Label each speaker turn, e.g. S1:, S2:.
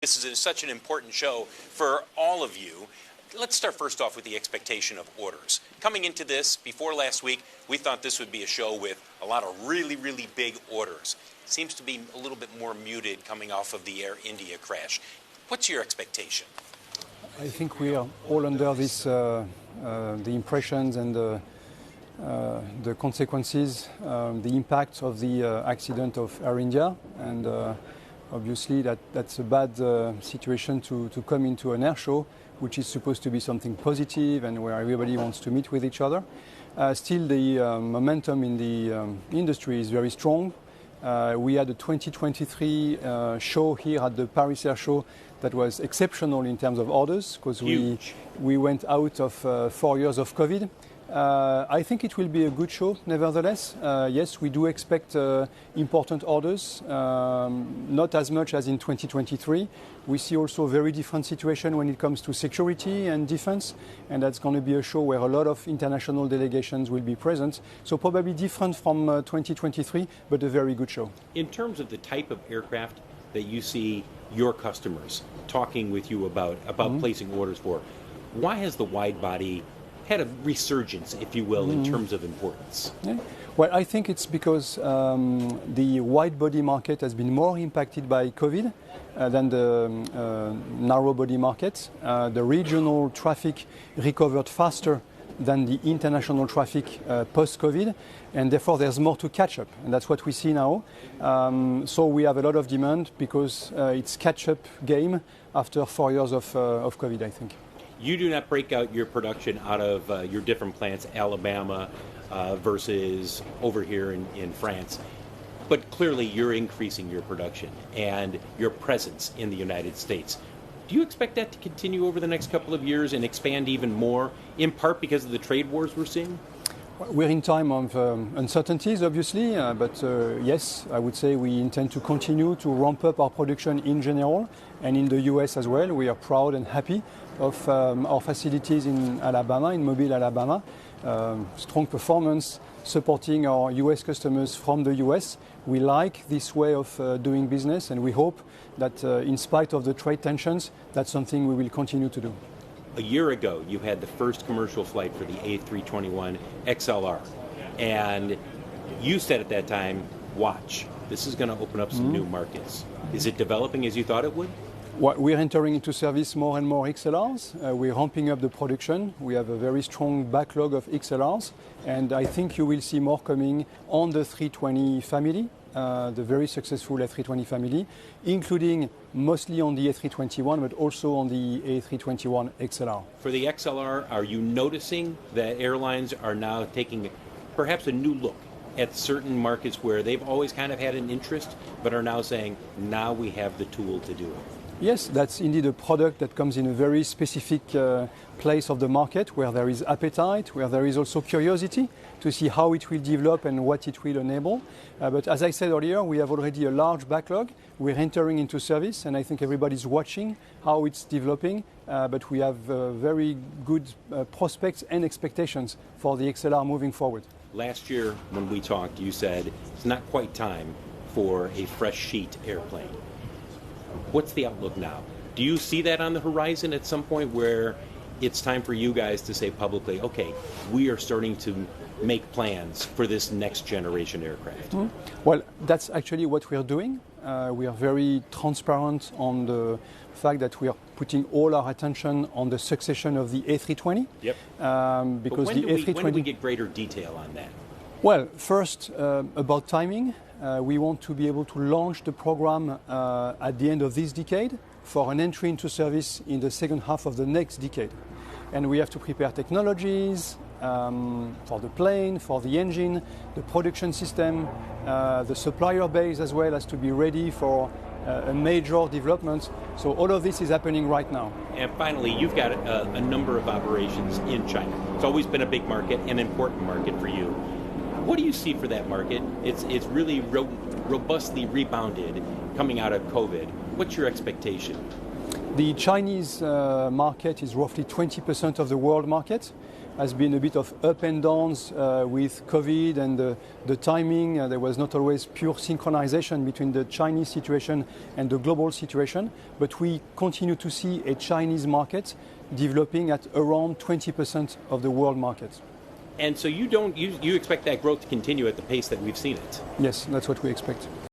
S1: This is such an important show for all of you. Let's start first off with the expectation of orders. Coming into this, before last week, we thought this would be a show with a lot of really, really big orders. Seems to be a little bit more muted coming off of the Air India crash. What's your expectation?
S2: I think we are all under this, the impressions and the consequences, the impact of the accident of Air India, and obviously that's a bad situation to come into an air show, which is supposed to be something positive and where everybody wants to meet with each other. Still, the momentum in the industry is very strong. We had a 2023 show here at the Paris Air Show that was exceptional in terms of orders, because we went out of 4 years of COVID. I think it will be a good show, nevertheless. Yes, we do expect important orders, not as much as in 2023. We see also a very different situation when it comes to security and defense, and that's going to be a show where a lot of international delegations will be present. So probably different from 2023, but a very good show.
S3: In terms of the type of aircraft that you see your customers talking with you about placing orders for, why has the wide-body had a resurgence, if you will, in terms of importance?
S2: Yeah. Well, I think it's because the wide-body market has been more impacted by COVID than the narrow-body market. The regional traffic recovered faster than the international traffic post-COVID, and therefore there's more to catch up, and that's what we see now. So we have a lot of demand because it's catch-up game after 4 years of COVID, I think.
S3: You do not break out your production out of your different plants, Alabama versus over here in France. But clearly you're increasing your production and your presence in the United States. Do you expect that to continue over the next couple of years and expand even more, in part because of the trade wars we're seeing?
S2: We're in time of uncertainties, obviously, but yes, I would say we intend to continue to ramp up our production in general, and in the US as well. We are proud and happy of our facilities in Alabama, in Mobile, Alabama. Strong performance, supporting our US customers from the US. We like this way of doing business, and we hope that in spite of the trade tensions, that's something we will continue to do.
S3: A year ago, you had the first commercial flight for the A321 XLR. And you said at that time, watch, this is going to open up some new markets. Is it developing as you thought it would?
S2: Well, we're entering into service more and more XLRs. We're ramping up the production. We have a very strong backlog of XLRs. And I think you will see more coming on the 320 family, the very successful A320 family, including mostly on the A321, but also on the A321 XLR.
S3: For the XLR, are you noticing that airlines are now taking perhaps a new look at certain markets where they've always kind of had an interest, but are now saying, now we have the tool to do it?
S2: Yes, that's indeed a product that comes in a very specific place of the market where there is appetite, where there is also curiosity to see how it will develop and what it will enable. But as I said earlier, we have already a large backlog. We're entering into service, and I think everybody's watching how it's developing. But we have very good prospects and expectations for the XLR moving forward.
S3: Last year, when we talked, you said it's not quite time for a fresh sheet airplane. What's the outlook now? Do you see that on the horizon at some point where it's time for you guys to say publicly, okay, we are starting to make plans for this next generation aircraft?
S2: Well, that's actually what we are doing. We are very transparent on the fact that we are putting all our attention on the succession of the A320.
S3: Yep.
S2: Because
S3: when do we get greater detail on that?
S2: Well, first, about timing. We want to be able to launch the program at the end of this decade for an entry into service in the second half of the next decade. And we have to prepare technologies for the plane, for the engine, the production system, the supplier base as well has to be ready for a major development. So all of this is happening right now.
S3: And finally, you've got a number of operations in China. It's always been a big market, an important market for you. What do you see for that market? It's really robustly rebounded coming out of COVID. What's your expectation?
S2: The Chinese market is roughly 20% of the world market. has been a bit of up and downs with COVID and the timing. There was not always pure synchronization between the Chinese situation and the global situation, but we continue to see a Chinese market developing at around 20% of the world market.
S3: And so you expect that growth to continue at the pace that we've seen it?
S2: Yes, that's what we expect.